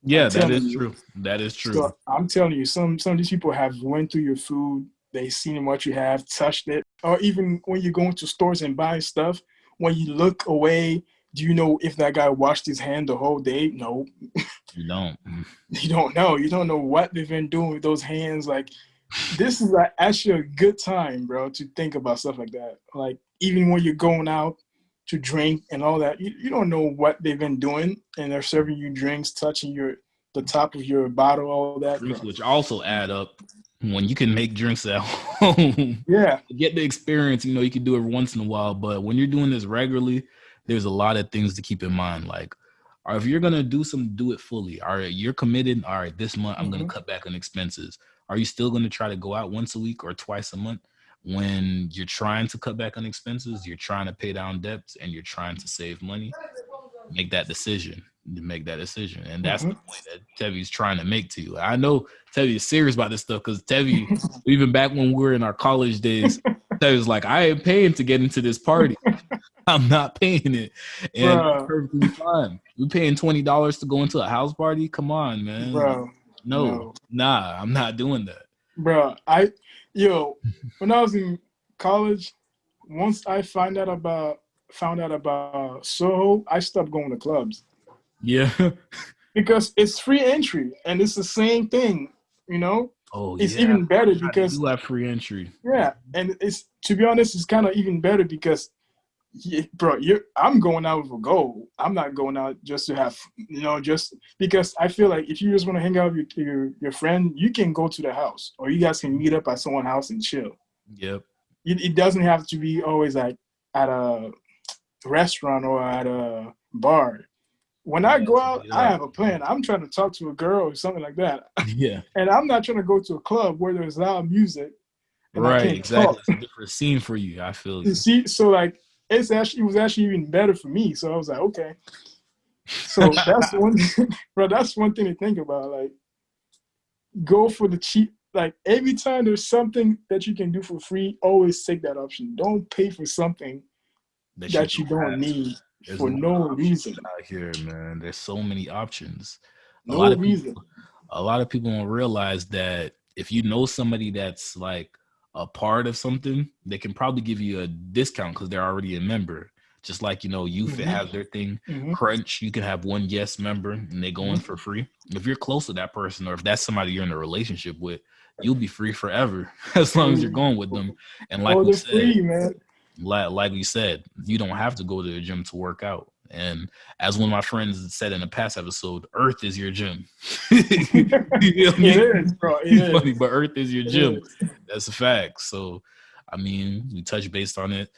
Yeah, that is true. That is true. So I'm telling you, some of these people have went through your food, they seen what you have, touched it, or even when you go into stores and buy stuff, when you look away, do you know if that guy washed his hand the whole day? No. You don't. You don't know. You don't know what they've been doing with those hands. Like, this is like actually a good time, bro, to think about stuff like that. Like, even when you're going out to drink and all that, you don't know what they've been doing, and they're serving you drinks, touching the top of your bottle, all that. Drinks, which also add up when you can make drinks at home. Yeah. Get the experience, you can do it once in a while, but when you're doing this regularly, there's a lot of things to keep in mind. Like, if you're going to do something, do it fully. All right, you're committed. All right, this month I'm going to cut back on expenses. Are you still going to try to go out once a week or twice a month? When you're trying to cut back on expenses, you're trying to pay down debts, and you're trying to save money, make that decision. And that's the point that Tevi's trying to make to you. I know Tevi is serious about this stuff, because Tevi, even back when we were in our college days, Tevi's like, I ain't paying to get into this party. I'm not paying it. And it's perfectly fine. We're paying $20 to go into a house party? Come on, man. Bro. No. Nah, I'm not doing that. Bro, when I was in college, once I found out about Soho, I stopped going to clubs. Yeah. Because it's free entry, and it's the same thing, Oh, it's even better because you have free entry. Yeah, and it's, to be honest, it's kind of even better because, bro, I'm going out with a goal. I'm not going out just to have, just because I feel like if you just want to hang out with your friend, you can go to the house, or you guys can meet up at someone's house and chill. Yep. It doesn't have to be always like at a restaurant or at a bar. When I go out, I have a plan. I'm trying to talk to a girl or something like that. Yeah. And I'm not trying to go to a club where there's loud music. Right, exactly. It's a different scene for you. I feel you. See, so like it was actually even better for me. So I was like, okay. So that's one thing, bro. That's one thing to think about. Like, go for the cheap. Like, every time there's something that you can do for free, always take that option. Don't pay for something that you don't need. There's for no reason out here, man. There's so many options. A no lot of reason. A lot of people don't realize that if you know somebody that's like a part of something, they can probably give you a discount because they're already a member. Just like, Youth have their thing. Crunch, you can have one yes member and they go in for free. If you're close to that person, or if that's somebody you're in a relationship with, you'll be free forever as long as you're going with them. And like we said, free, man. Like we said, you don't have to go to the gym to work out. And as one of my friends said in a past episode, Earth is your gym. It is, bro. It's funny, but Earth is your gym. That's a fact. So, we touch based on it.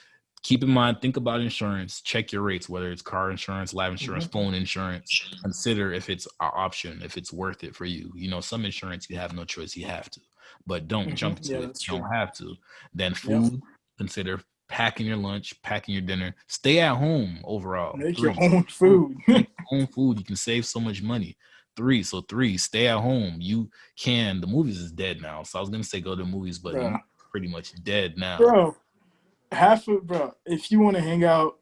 Keep in mind, think about insurance. Check your rates, whether it's car insurance, life insurance, phone insurance. Consider if it's an option, if it's worth it for you. Some insurance you have no choice, you have to. But don't jump to it. You don't have to. Then food, consider packing your lunch, packing your dinner. Stay at home overall. Make your own food. Make your own food. You can save so much money. 3, stay at home. The movies is dead now. So I was going to say go to the movies, but you're pretty much dead now. Bro, if you want to hang out,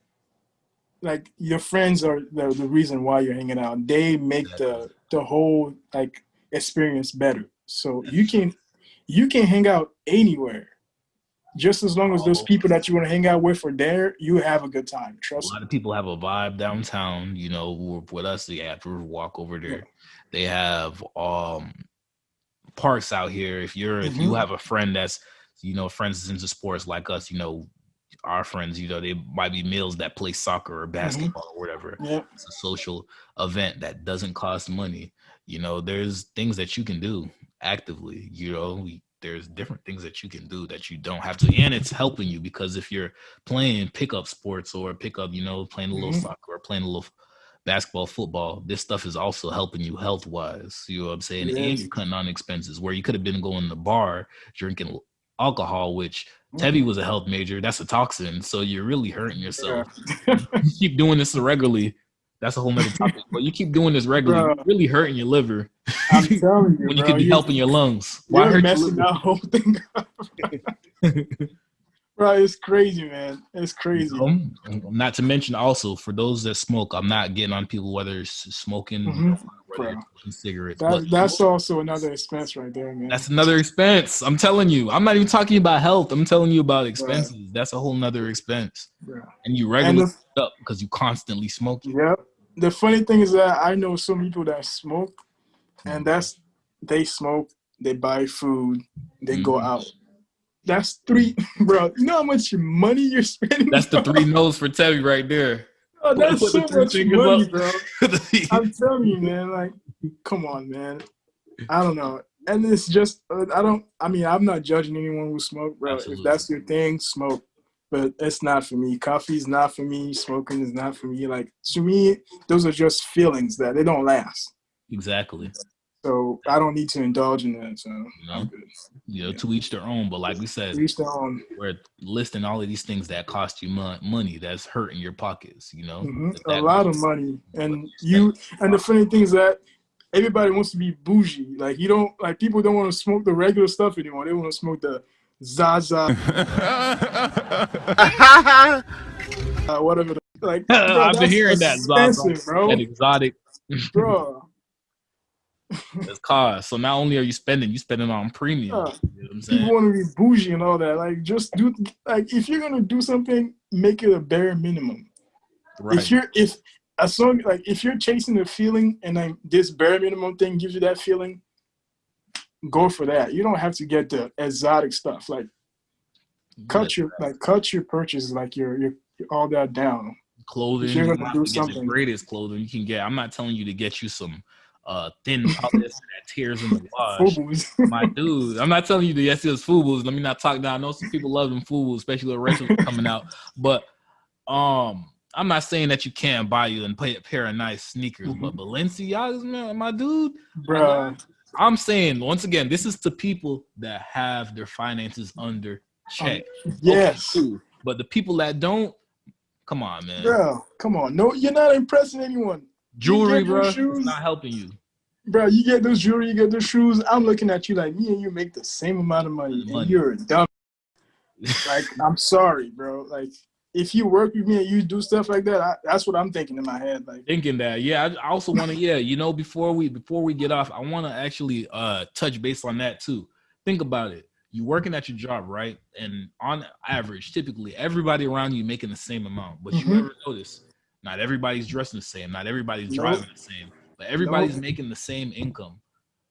like, your friends are the reason why you're hanging out. They make the whole, like, experience better. So you can hang out anywhere. Just as long as those people that you want to hang out with are there, you have a good time. Trust me. A lot of people have a vibe downtown, with us. They have to walk over there. Yeah. They have parks out here. If you have a friend that's, friends that's into sports like us, our friends, they might be males that play soccer or basketball or whatever. Yeah. It's a social event that doesn't cost money. There's things that you can do actively, there's different things that you can do that you don't have to, and it's helping you, because if you're playing pickup sports or pickup, playing a little soccer or playing a little basketball, football, this stuff is also helping you health wise. You know what I'm saying? And Yes. you're cutting on expenses where you could have been going to the bar drinking alcohol, which Tevi was a health major. That's a toxin. So you're really hurting yourself. Yeah. You keep doing this regularly. That's a whole nother topic. But you keep doing this regularly, Bro, you're really hurting your liver. I'm telling you, when you bro, could be helping your lungs. Why you're hurt messing your that whole thing up. Bro, it's crazy, man. It's crazy. Not to mention also for those that smoke, I'm not getting on people whether it's smoking, whether it's smoking cigarettes. That's also another expense right there, man. That's another expense. I'm telling you. I'm not even talking about health. I'm telling you about expenses. Right. That's a whole nother expense. Yeah. And you regularly up because you constantly smoke. Yep. The funny thing is that I know some people that smoke, and they smoke, they buy food, they go out. That's three, bro. You know how much money you're spending? That's the 3 no's for Tevi right there. Oh, that's so much money, bro. I'm telling you, man. Like, come on, man. I don't know. And it's just, I'm not judging anyone who smoke, bro. Absolutely. If that's your thing, smoke. But it's not for me. Coffee is not for me. Smoking is not for me. Like, to me, those are just feelings that they don't last. Exactly. So I don't need to indulge in that. So I'm good. To each their own. But like we said, we're listing all of these things that cost you money that's hurting your pockets. A lot of money, and the funny thing is that everybody wants to be bougie. Like people don't want to smoke the regular stuff anymore. They want to smoke the Zaza, whatever. Like I've been hearing that Zaza, bro. That exotic, bro. It's cost. So not only are you spending on premium. You know what I'm saying? People want to be bougie and all that. Like, just do if you're gonna do something, make it a bare minimum. Right. If you're chasing a feeling and like this bare minimum thing gives you that feeling, go for that. You don't have to get the exotic stuff. Like, cut your purchases. Like you're all that down. Clothing. You're gonna do something. The greatest clothing you can get. I'm not telling you to get you some thin polyester that tears in the wash. My dude, I'm not telling you to get those Fubus. Let me not talk down. I know some people love them Fubus, especially with racial coming out. But I'm not saying that you can't buy you and pay a pair of nice sneakers, but Balenciagas, man, my dude, bro. I'm saying once again, this is to people that have their finances under check. Yes, okay, cool. But the people that don't, come on, man. Bro, come on. No, you're not impressing anyone. Jewelry, bro, it's not helping you. Bro, you get those jewelry, you get those shoes. I'm looking at you like me and you make the same amount of money. And you're dumb. Like, I'm sorry, bro. Like, if you work with me and you do stuff like that, that's what I'm thinking in my head. Like, thinking that, I also want to, before we get off, I want to actually touch base on that too. Think about it. You working at your job, right? And on average, typically, everybody around you making the same amount. But you ever notice, not everybody's dressing the same, not everybody's driving the same, but everybody's making the same income.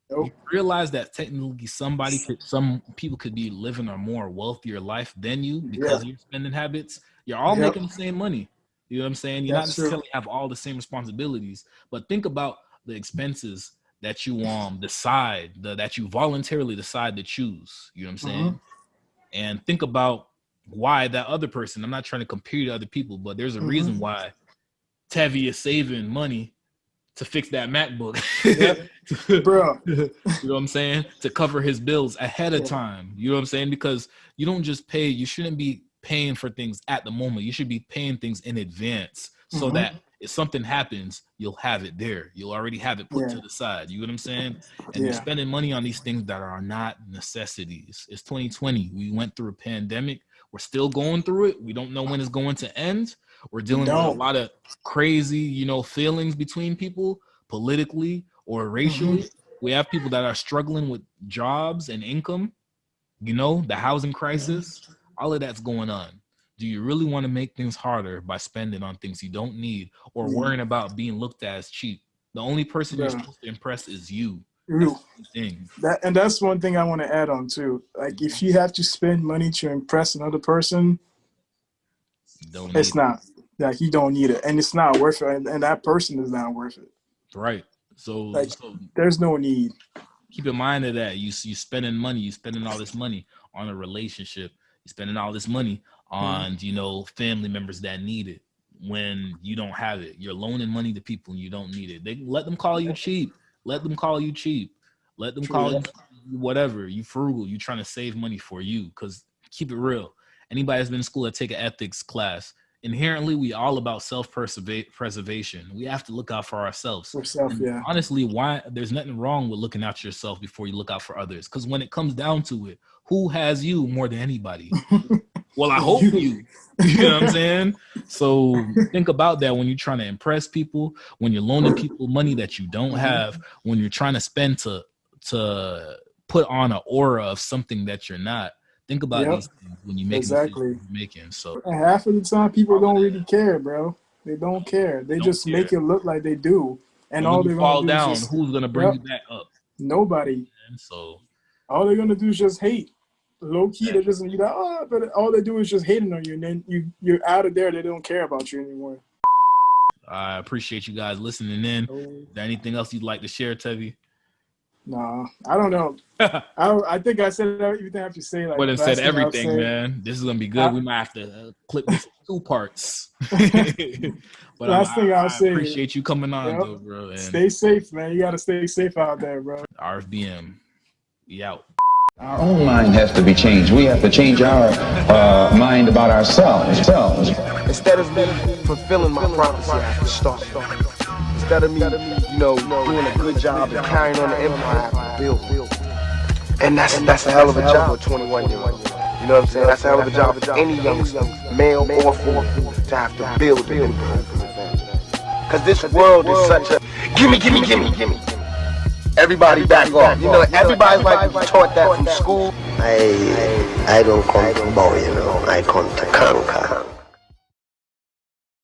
You realize that technically some people could be living a more wealthier life than you because of your spending habits. You're all making the same money. You know what I'm saying? You not necessarily have all the same responsibilities, but think about the expenses that you that you voluntarily decide to choose. You know what I'm saying? And think about why that other person, I'm not trying to compare you to other people, but there's a reason why Tevi is saving money to fix that MacBook. Bro. You know what I'm saying? To cover his bills ahead of time. You know what I'm saying? Because you don't just pay, you shouldn't be paying for things at the moment. You should be paying things in advance so that if something happens, you'll have it there. You'll already have it put to the side. You know what I'm saying? And you're spending money on these things that are not necessities. It's 2020. We went through a pandemic. We're still going through it. We don't know when it's going to end. We're dealing with a lot of crazy, feelings between people politically or racially. We have people that are struggling with jobs and income, the housing crisis, all of that's going on. Do you really want to make things harder by spending on things you don't need or worrying about being looked at as cheap? The only person you're supposed to impress is you. That's one thing I want to add on too. Like, if you have to spend money to impress another person, it's not. Like, you don't need it, and it's not worth it, and that person is not worth it. Right. So there's no need. Keep in mind of that. You spending money. You spending all this money on a relationship. You spending all this money on family members that need it. when you don't have it. You're loaning money to people and you don't need it. They let them call you cheap. Let them call you cheap. Let them call you whatever. You frugal. You trying to save money for you. Because keep it real. Anybody that's been in school that take an ethics class, inherently we all about self-preservation. We have to look out for ourselves. Honestly, why there's nothing wrong with looking out for yourself before you look out for others. Because when it comes down to it, who has you more than anybody? Well, I hope you. You know what I'm saying? So think about that when you're trying to impress people, when you're loaning people money that you don't have, when you're trying to spend to put on an aura of something that you're not. Think about these things when you make you're making. So and half of the time, people don't really care, bro. They don't care. They just make it look like they do, and all they're gonna do is just, who's gonna bring you back up? Nobody. And so all they're gonna do is just hate. Low key, they're just but all they do is just hating on you, and then you're out of there. They don't care about you anymore. I appreciate you guys listening in. Is there anything else you'd like to share, Tevi? Nah, I don't know. I think I said everything I have to say. Like, Would have said everything, man. This is gonna be good. We might have to clip this in 2 parts. But last thing I'll say. Appreciate you coming on, though, bro. And stay safe, man. You gotta stay safe out there, bro. RFBM, we out. Our own mind has to be changed. We have to change our mind about ourselves. Instead of me fulfilling my prophecy, I have to start. Instead of me, doing a good job and carrying on the empire, I have to build. And that's a hell of a job for a 21-year-old. You know what I'm saying? That's a hell of a job for any youngster, male or female, to have to build the empire. Because this world is such a gimme. Everybody back off. Everybody's like we taught that from school. I don't come to bow, I come to conquer.